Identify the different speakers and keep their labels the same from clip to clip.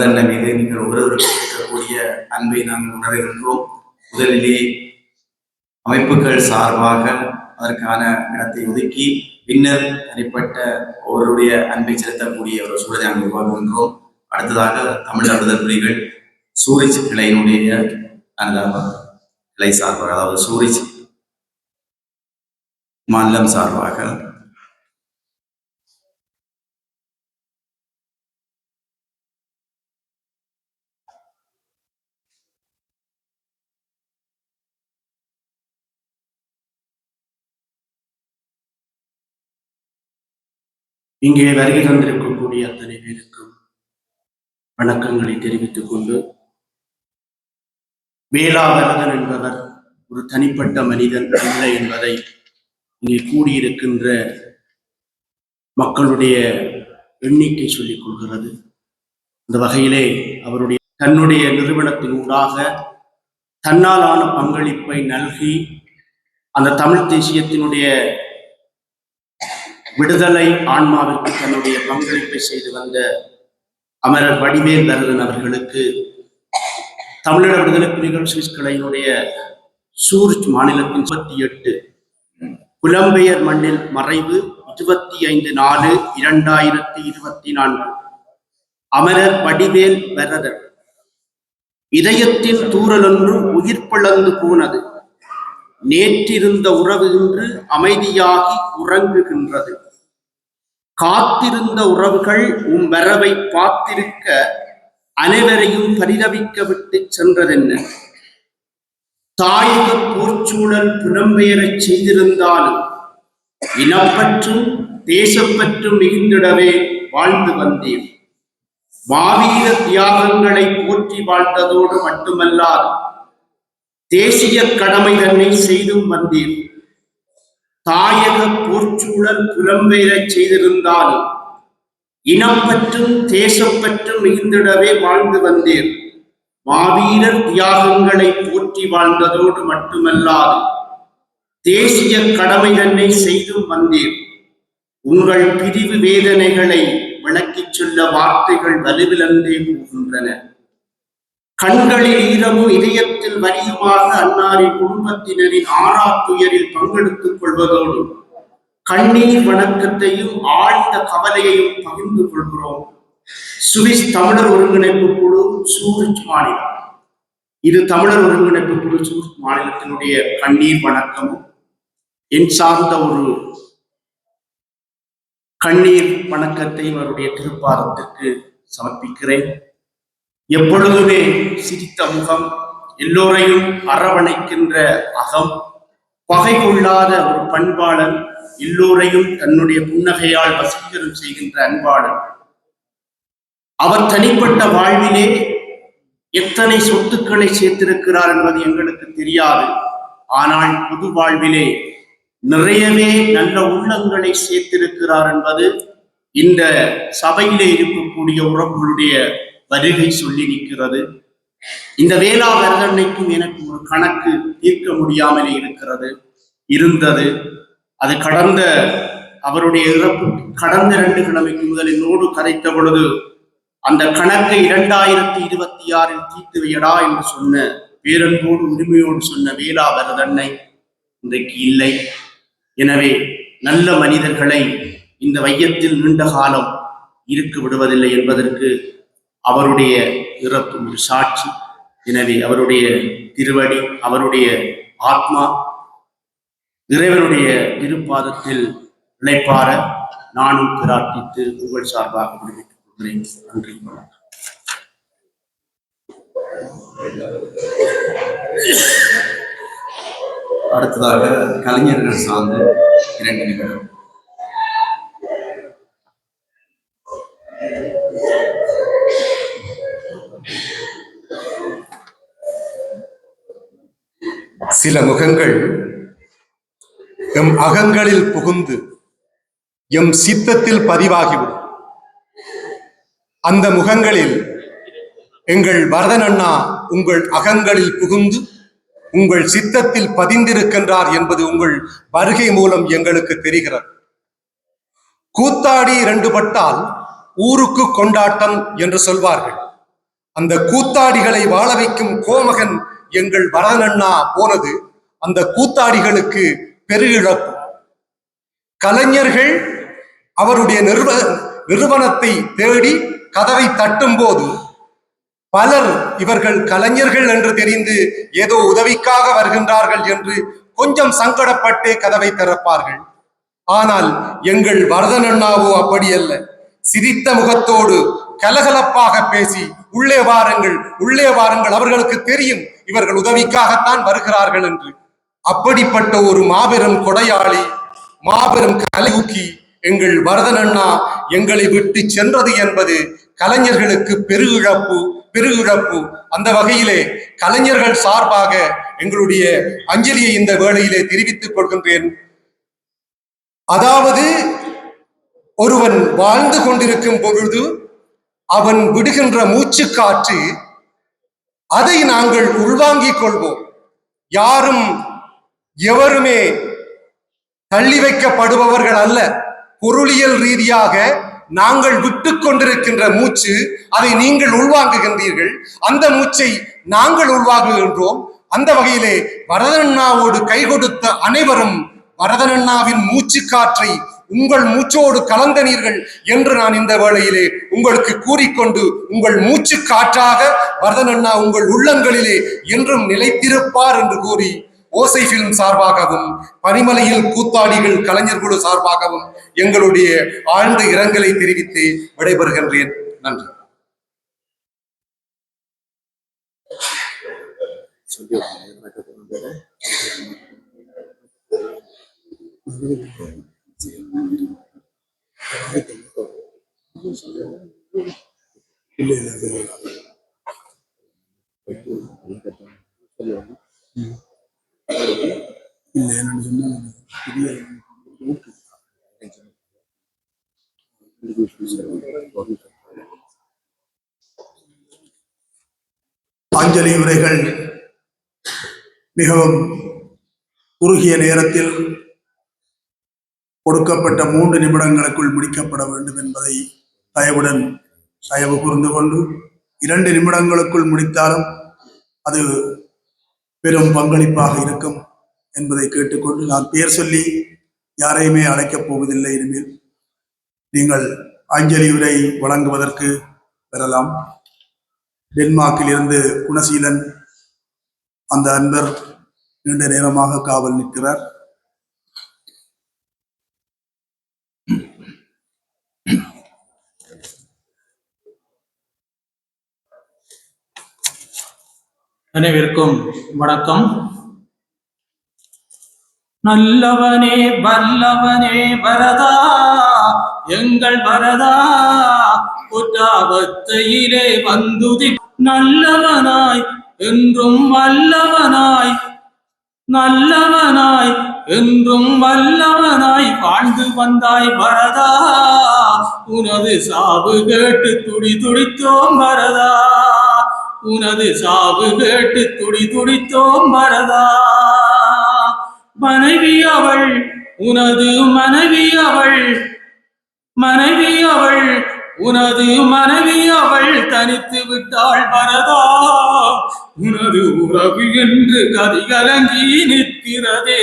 Speaker 1: வரதண்ண மீது நீங்கள் ஒருவருக்கு இருக்கக்கூடிய அன்பை நாங்கள் உணர்கின்றோம். முதலிலே அமைப்புகள் சார்பாக அதற்கான இடத்தை ஒதுக்கி பின்னர் தனிப்பட்ட ஒருவருடைய அன்பை செலுத்தக்கூடிய ஒரு சூழலை நாங்கள் உருவாக்குகின்றோம். அடுத்ததாக தமிழர் விடுதலை புலிகள் சூரிச் கிளையினுடைய அந்த கிளை சார்பாக, அதாவது சூரிச் மாநிலம் சார்பாக
Speaker 2: இங்கே வருகை தந்திருக்கக்கூடிய அத்தனை பேருக்கும் வணக்கங்களை தெரிவித்துக் கொண்டு, வேளாவரதன் என்பவர் ஒரு தனிப்பட்ட மனிதன் அல்ல என்பதை இங்கே கூடியிருக்கின்ற மக்களுடைய எண்ணிக்கை சொல்லிக் கொள்கிறது. இந்த வகையிலே அவருடைய தன்னுடைய நிறுவனத்தினூடாக தன்னாலான பங்களிப்பை நல்கி அந்த தமிழ் தேசியத்தினுடைய விடுதலை ஆன்மாவிற்கு தன்னுடைய பங்களிப்பை செய்து வந்த அமரர் வடிவேல் வரதன் அவர்களுக்கு தமிழக விடுதலை புலிகள் சுவிஸ் கிளையினுடைய சூரிச் மாநிலத்தின் 38 புலம்பெயர் மண்ணில் மறைவு 25/4/2024 அமரர் வடிவேல் வரதன் இதயத்தின் தூரலொன்று உயிர் பிளந்து போனது. நேற்றிருந்த உறவு இன்று அமைதியாகி உறங்குகின்றது. காத்திருந்த உறவுகள் வரவை பார்த்திருக்க அனைவரையும் பரிதவிக்க விட்டு சென்றதென்ன? தாயக போர்ச்சூழல் புலம்பெயரச் செய்திருந்தாலும் இனப்பற்றும் தேசப்பற்றும் மிகுந்திடவே வாழ்ந்து வந்தேன். மாவீர தியாகங்களை போற்றி வாழ்ந்ததோடு மட்டுமல்லாது தேசிய கடமை தன்னை செய்தும் வந்தேன். தாயக போர்ச்சூழல் புலம்பெயரச் செய்திருந்தாலும் இனப்பற்றும் தேசப்பற்றும் மிகுந்திடவே வாழ்ந்து வந்தேன். மாவீரர் தியாகங்களை போற்றி வாழ்ந்ததோடு மட்டுமல்லாது தேசிய கடமை தன்னை செய்தும் வந்தேன். உங்கள் பிரிவு வேதனைகளை விளக்கிச் சொல்ல வார்த்தைகள் வலுவிழந்தே போகின்றன. கண்களில் ஈரமும் இதயத்தில் வலியுமாக அன்னாரின் குடும்பத்தினரின் ஆறாத்துயரில் பங்கெடுத்துக் கொள்வதோடு கண்ணீர் வணக்கத்தையும் ஆழ்ந்த கவலையையும் பகிர்ந்து கொள்கிறோம். சுவிஸ் தமிழர் ஒருங்கிணைப்பு குழு சூரிச் மாநிலம், இது தமிழர் ஒருங்கிணைப்பு குழு சூரிச் மாநிலத்தினுடைய கண்ணீர் வணக்கமும் என் சார்ந்த ஒரு கண்ணீர் வணக்கத்தையும் அவருடைய திருப்பாதத்திற்கு சமர்ப்பிக்கிறேன். எப்பொழுதுமே சிரித்த முகம், எல்லோரையும் அரவணைக்கின்ற அகம், பகை கொள்ளாத ஒரு பண்பாளன், எல்லோரையும் தன்னுடைய புன்னகையால் வசீகரம் செய்கின்ற அன்பாளன். அவர் தனிப்பட்ட வாழ்விலே எத்தனை சொத்துக்களை சேர்த்திருக்கிறார் என்பது எங்களுக்கு தெரியாது. ஆனால் பொது வாழ்விலே நிறையவே நல்ல உள்ளங்களை சேர்த்திருக்கிறார் என்பது இந்த சபையிலே இருக்கக்கூடிய உறவுகளுடைய வருகை சொல்லி நிற்கிறது. இந்த வேளாவரதன்னைக்கும் எனக்கு ஒரு கணக்கு தீர்க்க முடியாமலே இருந்தது. அது அவருடைய இறப்பு கடந்த 2 கிழமைக்கு முதல் என்னோடு கதைத்த பொழுது அந்த கணக்கை 2026 தீர்த்து வையடா என்று சொன்ன பேரன்போடு உரிமையோடு சொன்ன வேளாவரதன்னை இன்றைக்கு இல்லை. எனவே நல்ல மனிதர்களை இந்த வையத்தில் நீண்ட காலம் இருக்க விடுவதில்லை என்பதற்கு அவருடைய இறப்பு ஒரு சாட்சி. எனவே அவருடைய திருவடி, அவருடைய ஆத்மா இறைவனுடைய திருப்பாதத்தில் இளைப்பார நானும் பிரார்த்தித்து உங்கள் சார்பாக விடுவித்துக் கொள்கிறேன். நன்றி.
Speaker 1: அடுத்ததாக கலைஞர்கள் சார்ந்து 2 நிமிடம்.
Speaker 3: சில முகங்கள் எம் அகங்களில் புகுந்து எம் சித்தத்தில் பதிவாகிவிடும். அந்த முகங்களில் எங்கள் வரதன் அண்ணா உங்கள் அகங்களில் புகுந்து உங்கள் சித்தத்தில் பதிந்திருக்கின்றார் என்பது உங்கள் வருகை மூலம் எங்களுக்கு தெரிகிறது. கூத்தாடி 2 பட்டால் ஊருக்கு கொண்டாட்டம் என்று சொல்வார்கள். அந்த கூத்தாடிகளை வாழ வைக்கும் கோமகன் எங்கள் பரதனண்ணா போனது அந்த கூத்தாடிகளுக்கு பெருகிழப்பு. கலைஞர்கள் அவருடைய நிறுவனத்தை தேடி கதவை தட்டும் போது பலர் இவர்கள் கலைஞர்கள் என்று தெரிந்து ஏதோ உதவிக்காக வருகின்றார்கள் என்று கொஞ்சம் சங்கடப்பட்டே கதவை திறப்பார்கள். ஆனால் எங்கள் வரதன் அண்ணாவோ அப்படி அல்ல. சிரித்த முகத்தோடு கலகலப்பாக பேசி உள்ளே வாருங்கள், உள்ளே வாருங்கள், அவர்களுக்கு தெரியும் இவர்கள் உதவிக்காகத்தான் வருகிறார்கள் என்று. அப்படிப்பட்ட ஒரு மாபெரும் கொடையாளி, மாபெரும் கலையூக்கி எங்கள் வரதன் அண்ணா எங்களை விட்டு சென்றது என்பது கலைஞர்களுக்கு பெருகிழப்பு. அந்த வகையிலே கலைஞர்கள் சார்பாக எங்களுடைய அஞ்சலியை இந்த வேளையிலே தெரிவித்துக் கொள்கின்றேன். அதாவது ஒருவன் வாழ்ந்து கொண்டிருக்கும் பொழுது அவன் விடுகின்ற மூச்சு காற்று, அதை நாங்கள் உள்வாங்கிக் கொள்வோம். யாரும் எவருமே தள்ளி வைக்கப்படுபவர்கள் அல்ல. பொருளியல் ரீதியாக நாங்கள் விட்டு கொண்டிருக்கின்ற மூச்சு, அதை நீங்கள் உள்வாங்குகின்றீர்கள், அந்த மூச்சை நாங்கள் உள்வாங்குகின்றோம். அந்த வகையிலே வரதனண்ணாவோடு கை கொடுத்த அனைவரும் வரதனண்ணாவின் மூச்சு காற்றை உங்கள் மூச்சோடு கலந்தனீர்கள் என்று நான் இந்த வேளையிலே உங்களுக்கு கூறிக்கொண்டு, உங்கள் மூச்சு காற்றாக வரதனண்ணா உங்கள் உள்ளங்களிலே என்றும் நிலைத்திருப்பார் என்று கூறி ஓசை பிலிம் சார்பாகவும் பனிமலையில் கூத்தாடிகள் கலைஞர் குழு சார்பாகவும் எங்களுடைய ஆழ்ந்த இரங்கலை தெரிவித்து விடைபெறுகின்றேன். நன்றி.
Speaker 4: அஞ்சலி உரைகள் மிகவும் குறுகிய நேரத்தில் கொடுக்கப்பட்ட 3 நிமிடங்களுக்குள் முடிக்கப்பட வேண்டும் என்பதை தயவு கூர்ந்து கொண்டு, 2 நிமிடங்களுக்குள் முடித்தாலும் அது பெரும் பங்களிப்பாக இருக்கும் என்பதை கேட்டுக்கொண்டு, நான் பேர் சொல்லி யாரையுமே அழைக்கப் போவதில்லை. இனிமேல் நீங்கள் அஞ்சலி உரை வழங்குவதற்கு பெறலாம். டென்மார்க்கில் இருந்து குணசீலன் அந்த அன்பர் நீண்ட நேரமாக காவல் நிற்கிறார்.
Speaker 5: அனைவருக்கும் வணக்கம். நல்லவனே வல்லவனே வரதா, எங்கள் வரதா, குற்றாபத்தையிலே வந்துதி நல்லவனாய் என்றும் வல்லவனாய், நல்லவனாய் என்றும் வல்லவனாய் வாழ்ந்து வந்தாய் வரதா. உனது சாவு கேட்டு துடி துடித்தோம் வரதா, உனது சாவு கேட்டு துடி துடித்தோம் வரதா. மனைவி அவள், உனது மனைவி அவள், மனைவி அவள், உனது மனைவி அவள் தனித்து விட்டாள் வரதா. உனது உறவு என்று கதிகலங்கி நிற்கிறதே,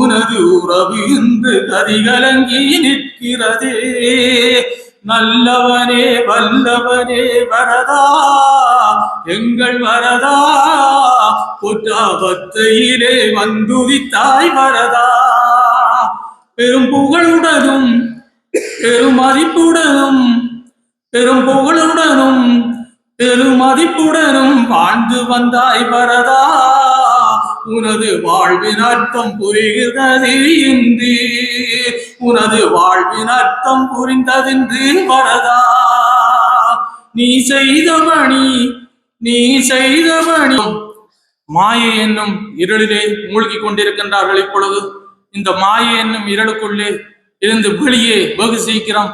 Speaker 5: உனது உறவு என்று கதிகலங்கி நிற்கிறதே. நல்லவனே வல்லவனே வரதா, எங்கள் வரதா, குற்றாபத்தையிலே வந்துதித்தாய் வரதா. பெரும் புகழுடனும் பெருமதிப்புடனும், பெரும் புகழுடனும் பெருமதிப்புடனும் வாழ்ந்து வந்தாய் வரதா. உனது வாழ்வின் அர்த்தம் புரிகிறது என்று, உனது வாழ்வின் அர்த்தம் புரிந்ததென்று வரதா. நீ செய்தபணி, நீ செய்தபணி. மாயை என்னும் இருளிலே மூழ்கி கொண்டிருக்கின்றார்கள். இப்பொழுது இந்த மாயை என்னும் இருளுக்குள்ளே இருந்து வெளியே வெகு சீக்கிரம்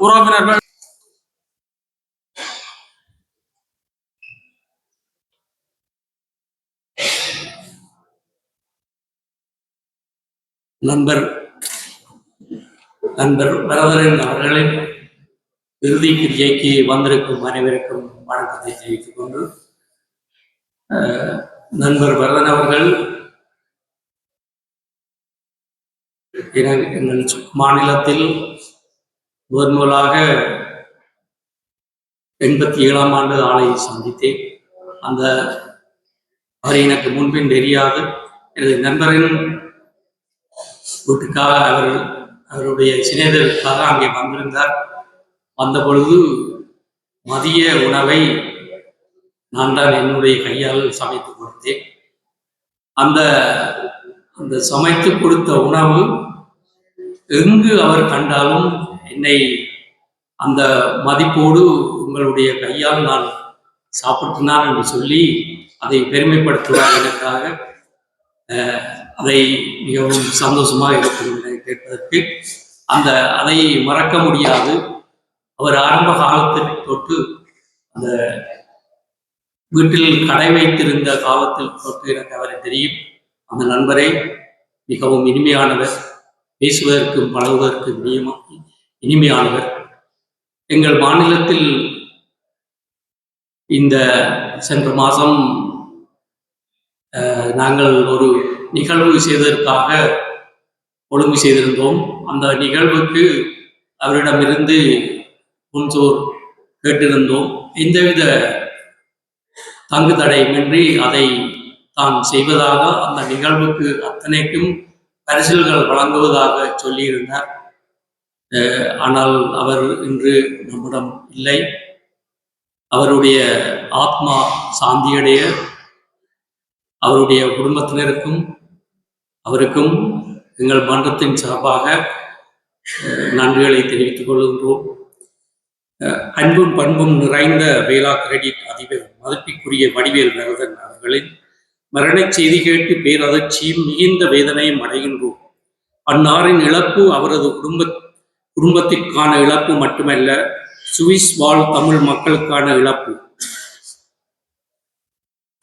Speaker 5: உறவினர்கள்
Speaker 6: நண்பர் வரதரன் அவர்களை இறுதி கிரியைக்கு வந்திருக்கும் அனைவருக்கும் வணக்கத்தை தெரிவித்துக் கொண்டு, நண்பர் வரதன் அவர்கள் எங்கள் மாநிலத்தில் முதன்முதலாக 87ஆம் ஆண்டு ஆளை சந்தித்தேன். அந்த அவர் எனக்கு முன்பின் தெரியாது. எனது நண்பரின் வீட்டுக்காக அவருடைய சிநேகிதருக்காக அங்கே வந்திருந்தார். வந்த பொழுது மதிய உணவை நான் தான் என்னுடைய கையால் சமைத்து கொடுத்தேன். அந்த சமைத்து கொடுத்த உணவு எங்கு அவர் கண்டாலும் என்னை அந்த மதிப்போடு உங்களுடைய கையால் நான் சாப்பிட்டினான் என்று சொல்லி அதை பெருமைப்படுத்துவார். எனக்காக அதை மிகவும் சந்தோஷமாக இருக்கும் கேட்பதற்கு. அதை மறக்க முடியாது. அவர் ஆரம்ப காலத்தில் தொட்டு அந்த வீட்டில் கடை வைத்திருந்த காலத்தில் தொட்டு எனக்கு அவரை தெரியும். அந்த நண்பரை மிகவும் இனிமையானவர், பேசுவதற்கும் பழகுவதற்கும் இனிமையானவர். எங்கள் மாநிலத்தில் இந்த சென்ற மாதம் நாங்கள் ஒரு நிகழ்வு செய்வதற்காக ஒழுங்கு செய்திருந்தோம். அந்த நிகழ்வுக்கு அவரிடமிருந்து முன்சோர் கேட்டிருந்தோம். எந்தவித தங்கு தடையுமின்றி அதை தான் செய்வதாக, அந்த நிகழ்வுக்கு அத்தனைக்கும் பரிசில்கள் வழங்குவதாக சொல்லியிருந்தார். ஆனால் அவர் இன்று நம்மிடம் இல்லை. அவருடைய ஆத்மா சாந்தியடைய அவருடைய குடும்பத்தினருக்கும் அவருக்கும் எங்கள் மன்றத்தின் சார்பாக நன்றிகளை தெரிவித்துக் கொள்கின்றோம். அன்பும் பண்பும் நிறைந்த வேளா கிரெடிட் அதிபர் மதிப்பிற்குரிய வடிவேல் வரதன் அவர்களின் மரணச் செய்தி கேட்டு பேரதிர்ச்சியும் மிகுந்த வேதனையும் அடைகின்றோம். அன்னாரின் இழப்பு அவரது குடும்பத்திற்கான இழப்பு மட்டுமல்ல, சுவிஸ் வாழ் தமிழ் மக்களுக்கான இழப்பு.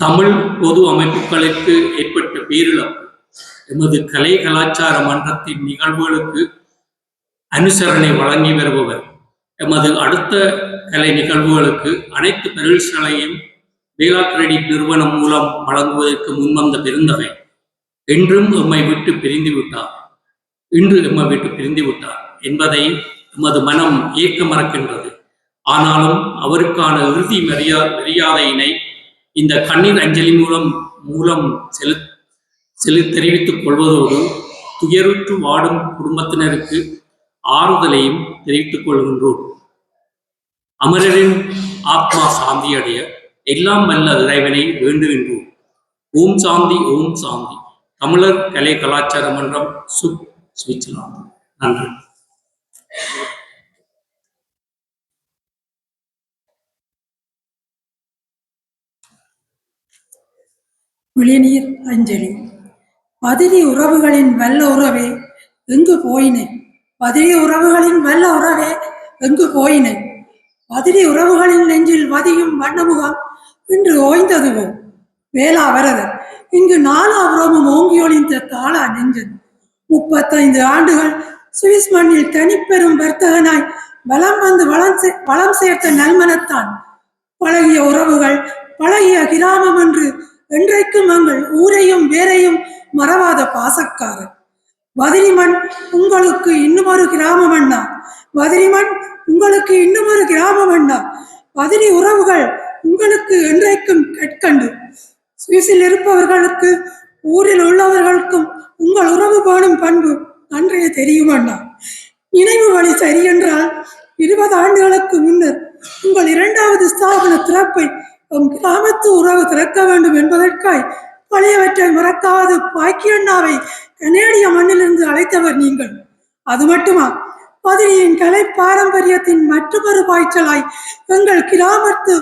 Speaker 6: தமிழ் பொது அமைப்புகளுக்கு ஏற்பட்ட பேரிழப்பு. எமது கலை கலாச்சார மன்றத்தின் நிகழ்வுகளுக்கு அனுசரணை வழங்கி வருபவர். எமது அடுத்த கலை நிகழ்வுகளுக்கு அனைத்து பரிசுகளையும் வேளா கிரெடிட் நிறுவனம் மூலம் வழங்குவதற்கு முன்வந்த பெருந்தகை இன்று எம்மை விட்டு பிரிந்து விட்டார் என்பதை எமது மனம் ஏற்க மறக்கின்றது. ஆனாலும் அவருக்கான இறுதி மரியாதையினை இந்த கண்ணீர் அஞ்சலி மூலம் தெரிவித்துக் கொள்வதோடு, துயருற்று வாடும் குடும்பத்தினருக்கு ஆறுதலையும் தெரிவித்துக் கொள்கின்றோம். அமரரின் ஆத்மா சாந்தி அடைய எல்லாம் வல்ல இறைவனை வேண்டுகின்றோம். ஓம் சாந்தி, ஓம் சாந்தி. தமிழர் கலை கலாச்சார மன்றம், சுவிட்சர்லாந்து. நன்றி.
Speaker 7: விழிநீர் அஞ்சலி. பதிரி உறவுகளின் வல்ல உறவே எங்கு போயினை? பதிரி உறவுகளின் வல்ல உறவே எங்கு போயினை? பதிரி உறவுகளின் நெஞ்சில் வதியும் வண்ணமுகம் இன்று ஓய்ந்ததுவோ? வேளா வரதன் இங்கு நாலாபுரமும் ஓங்கியொழிந்த தாளா நெஞ்சன். 35 ஆண்டுகள் சுவிஸ் மண்ணில் தனிப்பெரும் வர்த்தகனாய் வலம் வந்து வளம் சேர்த்த நல்மனத்தான். பழகிய உறவுகள், பழகிய கிராமம் என்று என்றைக்கும் எங்கள் ஊரையும் வேரையும் மறவாத பாசக்காரர். வதிரிமண் உங்களுக்கு இன்னுமொரு கிராமம் அண்ணா. வதிரிமண் உங்களுக்கு இன்னுமொரு கிராமம் அண்ணா. வதிரி உறவுகள் உங்களுக்கு என்றைக்கும் கற்கண்டு. சுவிஸில் இருப்பவர்களுக்கு ஊரில் உள்ளவர்களுக்கும் உங்கள் உறவு போனும் பண்பு நன்றைய தெரியும் அண்ணா. நினைவு வழி சரியென்றால் 20 ஆண்டுகளுக்கு முன்னர் உங்கள் 2வது ஸ்தாபன திறப்பை கிராமத்து உறவு திறக்க வேண்டும் என்பதற்காய் பழையவற்றை மறக்காது பாக்கியண்ணாவை கனேடிய மண்ணிலிருந்து அழைத்தவர் நீங்கள். அது மட்டுமா, பதிரியின் கலை பாரம்பரியத்தின் மற்றொரு பாய்ச்சலாய் எங்கள் கிராமத்து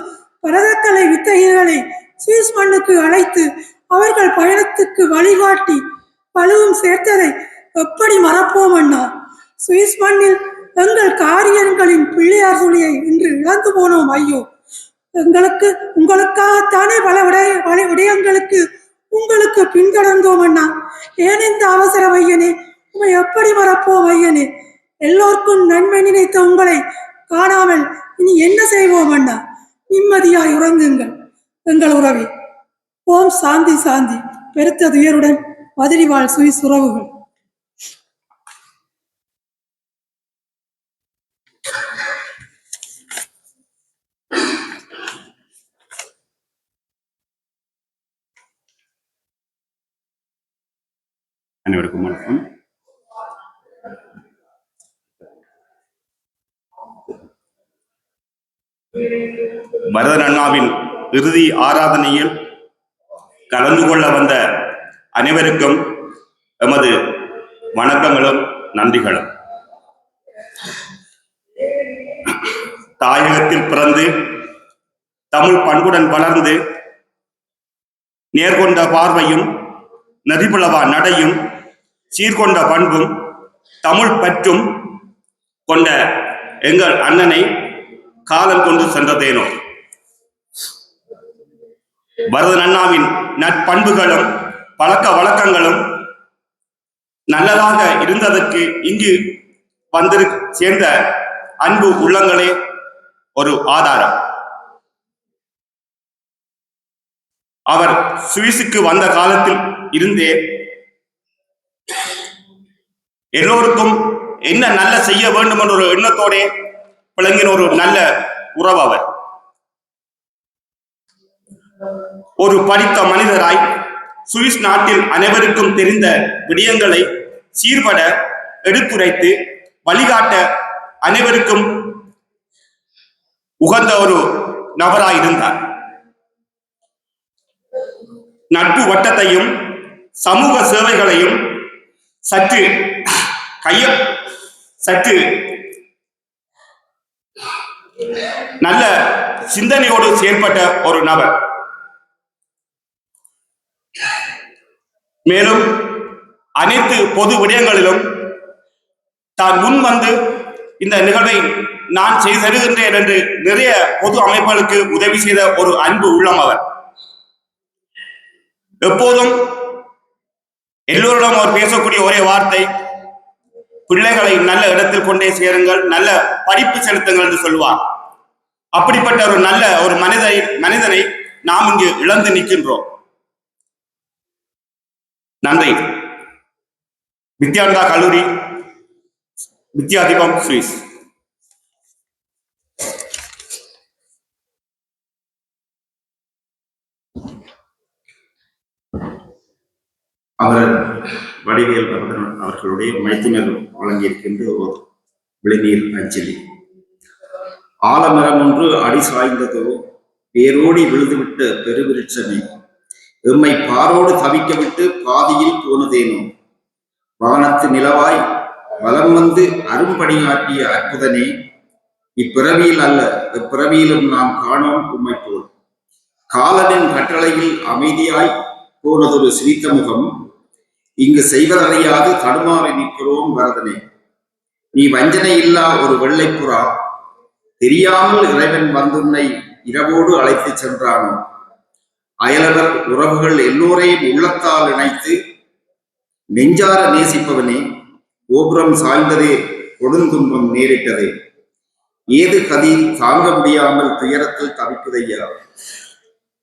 Speaker 7: பரதக்கலை வித்தகைகளை சுவிஸ் மண்ணுக்கு அழைத்து அவர்கள் பயணத்துக்கு வழிகாட்டி வலுவும் சேர்த்ததை எப்படி மறப்போம் அண்ணா? சுவிஸ் மண்ணில் எங்கள் காரியங்களின் பிள்ளையார் துளியை இன்று இழந்து போனோம் ஐயோ. உங்களுக்காகத்தானே பல விடயங்களுக்கு உங்களுக்கு பின்தொடர்ந்தோம் அண்ணா. ஏன் இந்த அவசரம் ஐயனே? உண்மை எப்படி மறப்போம் ஐயனே? எல்லோருக்கும் நன்மை நினைத்த உங்களை காணாமல் இனி என்ன செய்வோம் அண்ணா? நிம்மதியாய் உறங்குங்கள் எங்கள் உறவே. ஓம் சாந்தி சாந்தி. பெருத்த துயருடன் பதிரிவாழ் சுவிஸ் உறவுகள்.
Speaker 8: அனைவருக்கும் வணக்கம். பரதன் அண்ணாவின் இறுதி ஆராதனையில் கலந்து கொள்ள வந்த அனைவருக்கும் எமது வணக்கங்களும் நன்றிகளும். தாயகத்தில் பிறந்து தமிழ் பண்புடன் வளர்ந்து நேர்கொண்ட பார்வையும் நெறிபிளவா நடையும் சீர்கொண்ட பண்பும் தமிழ் பற்றும் கொண்ட எங்கள் அண்ணனை காலம் கொண்டு சென்றதேனோ. பரதன் அண்ணாவின் நற்பண்புகளும் பழக்க வழக்கங்களும் நல்லதாக இருந்ததற்கு இங்கு வந்து சேர்ந்த அன்பு உள்ளங்களே ஒரு ஆதாரம். அவர் சுவிஸுக்கு வந்த காலத்தில் இருந்தே எல்லோருக்கும் என்ன நல்ல செய்ய வேண்டும் என்ற ஒரு எண்ணத்தோட விளங்கின ஒரு நல்ல உறவு அவர். ஒரு படித்த மனிதராய் சுவிஸ் நாட்டில் அனைவருக்கும் தெரிந்த விடயங்களை சீர்பட எடுத்துரைத்து வழிகாட்ட அனைவருக்கும் உகந்த ஒரு நபராயிருந்தார். நட்பு வட்டத்தையும் சமூக சேவைகளையும் சற்று நல்ல சிந்தனையோடு செயல்பட்ட ஒரு நபர். மேலும் அனைத்து பொது விடயங்களிலும் தான் முன் வந்து இந்த நிகழ்வை நான் செய்து தருகின்றேன் என்று நிறைய பொது அமைப்புகளுக்கு உதவி செய்த ஒரு அன்பு உள்ளம் அவர். எப்போதும் எல்லோரிடம் அவர் பேசக்கூடிய ஒரே வார்த்தை, பிள்ளைகளை நல்ல இடத்தில் கொண்டே சேருங்கள், நல்ல படிப்பு செலுத்துங்கள் என்று சொல்வார். அப்படிப்பட்ட ஒரு நல்ல ஒரு மனிதனை நாம் இங்கு இழந்து நிற்கின்றோம். நன்றி. வித்யானந்தா கல்லூரி, வித்யாதீபம், சுவிஸ்.
Speaker 1: அவர் வடிவேல் அவர்களுடைய மைத்தினர் வழங்கியிருக்கின்ற ஒரு விளைநீர் அஞ்சலி. ஆலமரம் ஒன்று அடி சாய்ந்ததோ, வேரோடி விழுதுவிட்ட பெருவிருட்சமே, எம்மை பாரோடு தவிக்க விட்டு பாதியில் போனதேனோ, வானத்து நிலவாய் வலம் வந்து அரும்பணியாற்றிய அற்புதனே, இப்பிறவியில் அல்ல எப்பிறவியிலும் நாம் காணோம் உம்மை போல். காலனின் கட்டளையில் அமைதியாய் போனதொரு சிரித்த முகம், இங்கு செய்வதறியாது தடுமாறி நிற்கிறோம் வரதனே. நீ வஞ்சனை இல்லா ஒரு வெள்ளைப்புறா, தெரியாமல் இறைவன் வந்துன்னை இரவோடு அழைத்து சென்றானோ. அயலவர் உறவுகள் எல்லோரையும் உள்ளத்தால் இணைத்து நெஞ்சார நேசிப்பவனே, கோபுரம் சாய்ந்ததே கொடுந்துன்பம் நேரிட்டதே, ஏது கதி தாங்க முடியாமல் துயரத்தில் தவிக்குதையா.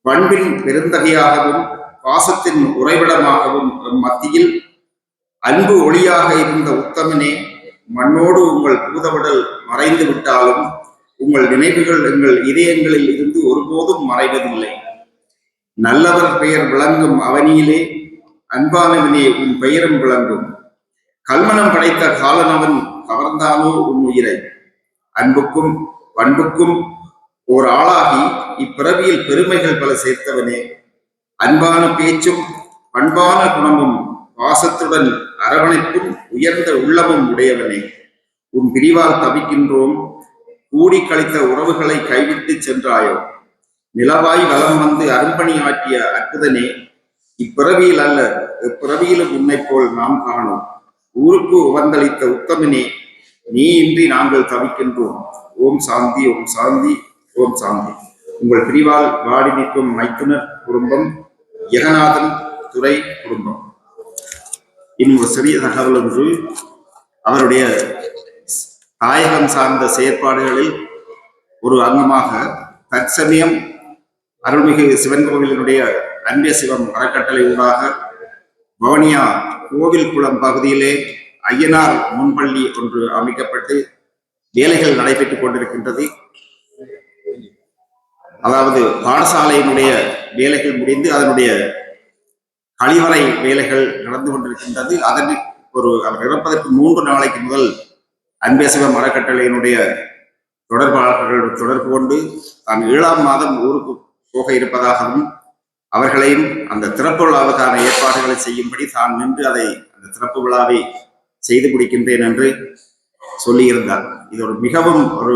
Speaker 1: பண்பின் பெருந்தகையாகவும் பாசத்தின் உறைவிடமாகவும் மத்தியில் அன்பு ஒளியாக இருந்த உத்தமனே, மண்ணோடு உங்கள் பூதவிடல் மறைந்து விட்டாலும் உங்கள் நினைவுகள் எங்கள் இதயங்களில் இருந்து ஒருபோதும் மறைவதில்லை. நல்லவர் பெயர் விளங்கும் அவனியிலே அன்பானவனே உன் பெயரும் விளங்கும். கல்மனம் படைத்த காலனவன் கவர்ந்தானோ உன் உயிரை. அன்புக்கும் பண்புக்கும் ஓர் ஆளாகி இப்பிறவியில் பெருமைகள் பல சேர்த்தவனே, அன்பான பேச்சும் பண்பான குணமும் பாசத்துடன் அரவணைப்பும் உயர்ந்த உள்ளமும் உடையவனே, உன் பிரிவால் தவிக்கின்றோம். கூடி கழித்த உறவுகளை கைவிட்டு சென்றாயோ. நிலவாய் வலம் வந்து அரும்பணி ஆற்றிய அற்புதனே, இப்பிறவியில் அல்ல எப்பிறவியிலும் உன்னை போல் நாம் காணோம். ஊருக்கு உவந்தளித்த உத்தமனே, நீ இன்றி நாங்கள் தவிக்கின்றோம். ஓம் சாந்தி, ஓம் சாந்தி, ஓம் சாந்தி. உங்கள் பிரிவால் வாடி நிற்கும் மைத்துனர் குடும்பம், ஜெகநாதன் துறை குடும்பம். இன்னும் ஒரு சிறிய தகவல் ஒன்று, அவருடைய
Speaker 8: தாயகம் சார்ந்த செயற்பாடுகளில் ஒரு அங்கமாக தற்சமயம் அருள்மிகு சிவன் கோவிலினுடைய அன்பே சிவம் அறக்கட்டளை ஊடாக வவுனியா கோவில் குளம் பகுதியிலே ஐயனார் முன்பள்ளி ஒன்று அமைக்கப்பட்டு வேலைகள் நடைபெற்றுக் கொண்டிருக்கின்றது. அதாவது பாடசாலையினுடைய வேலைகள் முடிந்து அதனுடைய கழிவறை வேலைகள் நடந்து கொண்டிருக்கின்றது. அதற்கு அவர் இறப்பதற்கு 3 நாளைக்கு முதல் அன்பே சிவம் அறக்கட்டளையினுடைய தொடர்பாளர்கள் தொடர்பு கொண்டு தான் 7ஆம் மாதம் ஊருக்கு போக இருப்பதாகவும் அவர்களையும் அந்த திறப்பு விழாவுக்கான ஏற்பாடுகளை செய்யும்படி தான் நின்று அந்த திறப்பு விழாவை செய்து முடிக்கின்றேன் என்று சொல்லியிருந்தார். இது மிகவும் ஒரு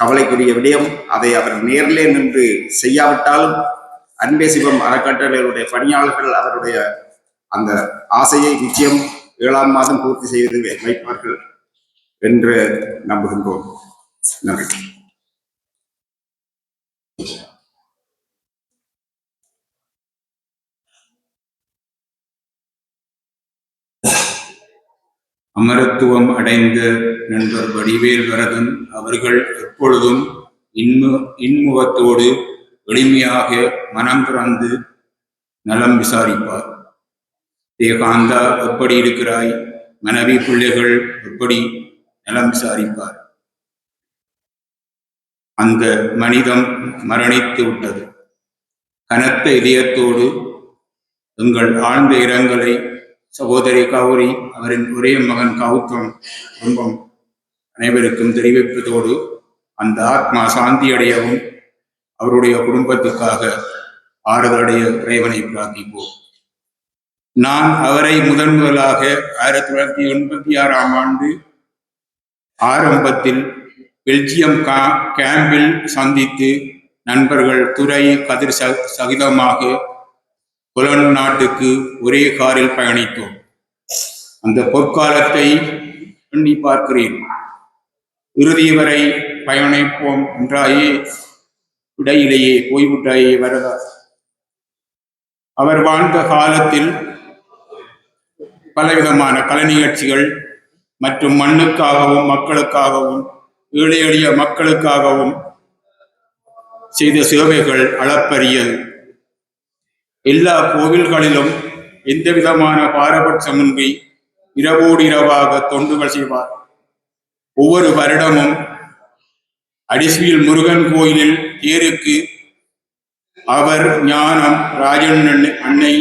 Speaker 8: கவலைக்குரிய விடயம். அதை அவர் நேரிலே நின்று செய்யாவிட்டாலும் அன்பே சிவம் அறக்கட்டளைகளுடைய பணியாளர்கள் அவருடைய அந்த ஆசையை நிச்சயம் 7ஆம் மாதம் பூர்த்தி செய்து வைப்பார்கள் என்று நம்புகின்றோம். நன்றி.
Speaker 9: அமரத்துவம் அடைந்த நண்பர் வடிவேல் வரதன் அவர்கள் எப்பொழுதும் இன்முகத்தோடு எளிமையாக மனம் திறந்து நலம் விசாரிப்பார். தேகாந்தா எப்படி இருக்கிறாய், மனைவி பிள்ளைகள் எப்படி நலம் விசாரிப்பார். அந்த மனிதம் மரணித்து விட்டது. கனத்த இதயத்தோடு எங்கள் ஆழ்ந்த இரங்கலை சகோதரி கௌரி, அவரின் ஒரே மகன் கௌதம் குடும்பம் அனைவருக்கும் தெரிவிப்பதோடு அந்த ஆத்மா சாந்தி அடையவும் அவருடைய குடும்பத்துக்காக ஆறுதலடைய இறைவனை பிரார்த்திப்போம். நான் அவரை முதலாக 1986ஆம் ஆண்டு ஆரம்பத்தில் பெல்ஜியம் கேம்பில் சந்தித்து நண்பர்கள் துறை கதிர் சகிதமாக புலன் நாட்டுக்கு ஒரே காரில் பயணித்தோம். அந்த பொற்காலத்தை எண்ணி பார்க்கிறேன். இறுதி வரை பயணிப்போம் என்றாயே இடையிலேயே போய்விட்டாயே வரதா. அவர் வாழ்ந்த காலத்தில் பலவிதமான கலை நிகழ்ச்சிகள் மற்றும் மண்ணுக்காகவும் மக்களுக்காகவும் ஏழை எளிய மக்களுக்காகவும் செய்த சேவைகள் அளப்பரியது. எல்லா கோவில்களிலும் எந்த விதமான பாரபட்சமின்றி இரவோடு இரவாக தொண்டுகள் செய்வார். ஒவ்வொரு வருடமும் அடிஸ்வியில் முருகன் கோயிலில் தேருக்கு அவர், ஞானம், ராஜன் அன்னை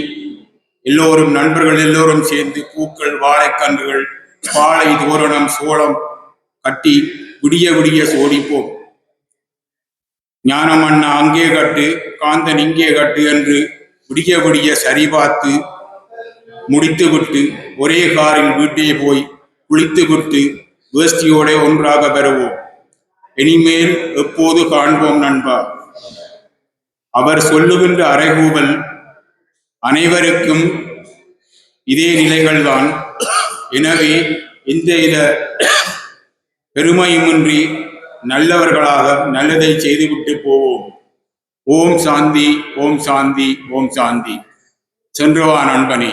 Speaker 9: எல்லோரும் நண்பர்கள் எல்லோரும் சேர்ந்து பூக்கள், வாழைக்கன்றுகள், பாலை, தோரணம், சோளம் கட்டி விடிய விடிய சோடிப்போம். ஞானம் அண்ணா அங்கே கட்டு, காந்தன் இங்கே கட்டு என்று விடிய விடிய சரிபார்த்து முடித்துவிட்டு ஒரே காரில் வீட்டே போய் குளித்துவிட்டு வேஷ்டியோட ஒன்றாக பெறுவோம். இனிமேல் எப்போது காண்போம் நண்பா. அவர் சொல்லுகின்ற அறைகூவல் அனைவருக்கும் இதே நிலைகள்தான். எனவே எந்த பெருமையுமின்றி நல்லவர்களாக நல்லதை செய்துவிட்டு போவோம். ஓம் சாந்தி, ஓம் சாந்தி, ஓம் சாந்தி. சென்றுவா நண்பனே.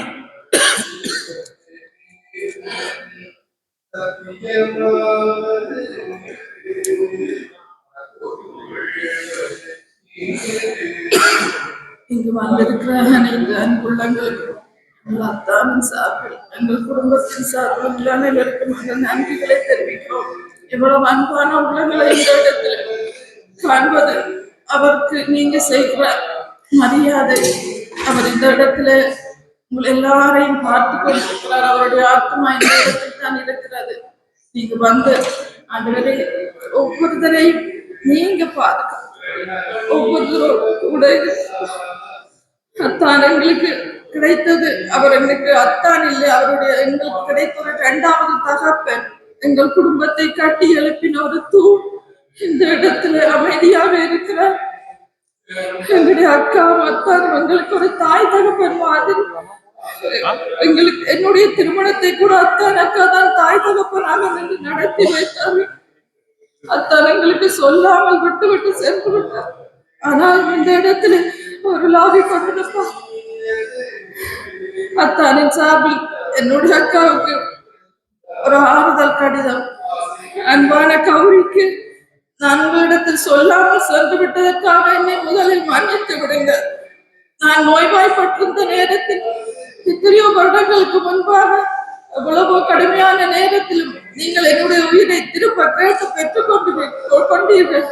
Speaker 10: இங்கு வந்திருக்கிற அனைத்து அன்புள்ளங்களுக்கும் அத்தாவின் சார்பில் எங்கள் குடும்பத்தின் சார்பில் அனைவருக்கும் நன்றிகளை தெரிவிக்கிறோம். இவ்வளவு அன்பான உள்ளங்களை இந்த இடத்தில் காண்பது அவருக்கு நீங்க செய்கிற மரியாதை. அவர் இந்த இடத்துல உங்கள் எல்லாரையும் பார்த்து கொண்டிருக்கிறார். அவருடைய ஆத்மா இந்த இடத்தில் தான் இருக்கிறது. நீங்க வந்து ஆண்டவரே ஒவ்வொருத்தரையும் நீங்க பாதுகாப்பு. ஒவ்வொருத்தரும் அத்தான் எங்களுக்கு கிடைத்தது. அவர் எங்களுக்கு அத்தான் இல்லை, அவருடைய எங்களுக்கு கிடைத்த ஒரு 2வது தகப்பன். எங்கள் குடும்பத்தை கட்டி எழுப்பின ஒரு தூண். இந்த இடத்துல அமைதியாக இருக்கிறார். எங்களுடைய அக்கா அத்தான் எங்களுக்கு ஒரு தாய் தகப்பன் மாதிரி. எங்களுக்கு என்னுடைய திருமணத்தை கூட அத்தான் அக்கா தான் தாய் தகப்பனாக நடத்தி வைத்தார்கள். அத்தான் எங்களுக்கு சொல்லாமல் விட்டு விட்டு சென்று விட்டார். ஆனால் இந்த இடத்துல ஒரு லாவி கொண்டிருப்பார். அத்தானின் சார்பில் என்னுடைய அக்காவுக்கு ஒரு ஆறுதல் கடிதம் அன்பான கௌரிக்கு நான் உங்களிடத்தில் சொல்லாமல் சென்று விட்டதற்காக என்னை முதலில் மன்னித்து விடுங்க. நான் நோய்வாய்ப்பட்டிருந்த நேரத்தில் எத்தனையோ வருடங்களுக்கு முன்பாக எவ்வளவோ கடுமையான நேரத்திலும் நீங்கள் என்னுடைய உயிரை திரும்ப கேட்டு பெற்றுக் கொண்டீர்கள்.